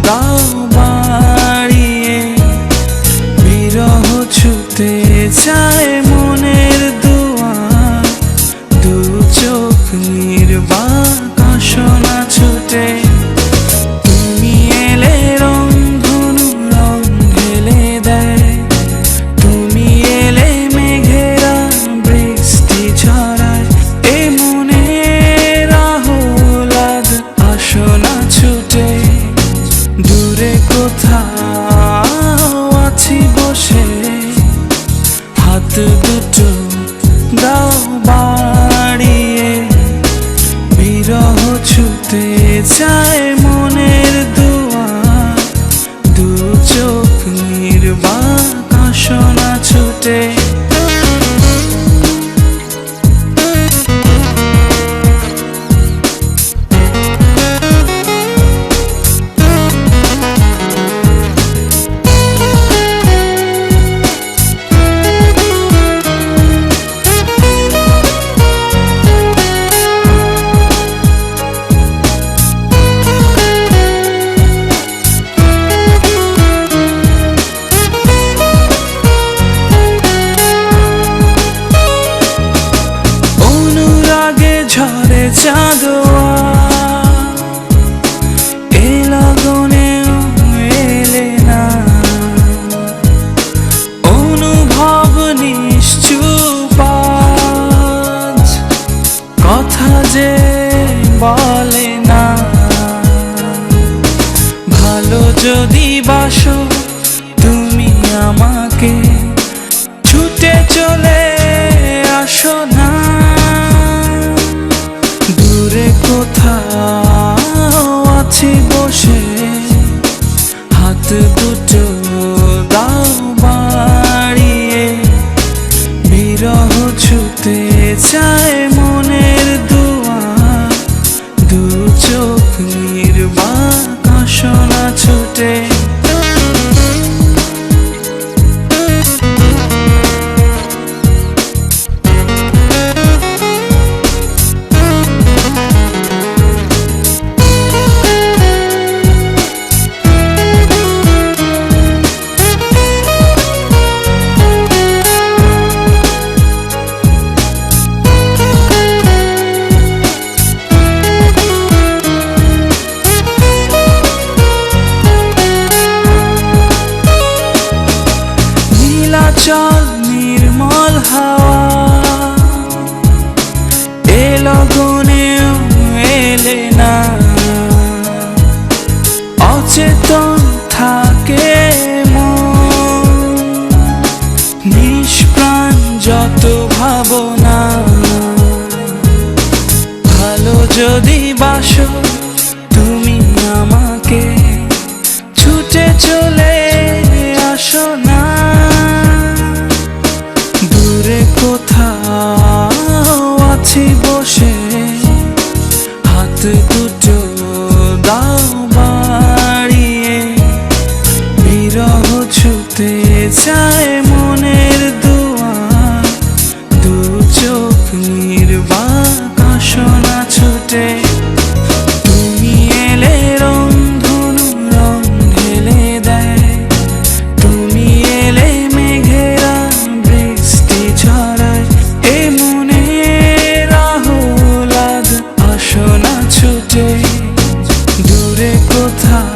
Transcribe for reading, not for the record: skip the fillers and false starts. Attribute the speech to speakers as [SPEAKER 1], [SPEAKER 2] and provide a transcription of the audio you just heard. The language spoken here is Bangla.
[SPEAKER 1] দাও বাড়িয়ে, বিরহ ছুতে চায় মনের দুয়ার, দু চোখ নির্বাক আসনা ছুটে। তুমি এলে রংধনু রং ঢেলে দেয়, তুমি এলে মেঘেরা বৃষ্টি ঝরায়, এ মনের আহ্লাদ আসনা ছুটে। দূরে কোথাও আছি বসে, হাত দুটো দাও বাড়িয়ে, বিরহ ছুতে চায় মনের দুয়ার, দু চোখ নির্বাক আসনা ছুটে। ঝরে চাঁদোয়া, এ লগনেও এলে না, অনুভব নিশ্চুপ আজ, কথা যে বলে না। ভালো যদি বাসো তুমি আমাকে, ছুটে চলে আসো না। দূরে কোথাও আছি বসে, হাত দুটো দাও বাড়িয়ে, বিরহ ছুতে চায় মনের দুয়ার, দু চোখ নির্বাক আসনা ছুটে। চল নির্মল হাওয়া, এ লগনেও এলে না, অচেতন থাকে মন, নিষ্প্রাণ যত ভাবনা। ভালো যদি বাসো তুমি আমাকে, ছুটে চলে আসো না। দূরে কোথাও আছি বসে, হাত দুটো দাও বাড়িয়ে, বিরহ ছুতে চায় মনের দুয়ার, দু চোখ নির্বাক আসনা ছুটে। তুমি এলে রংধনু রং ঢেলে দেয়, তুমি এলে মেঘেরা বৃষ্টি ঝরায়, এ মনের আহ্লাদ আসনা ছুটে। দূরে কোথাও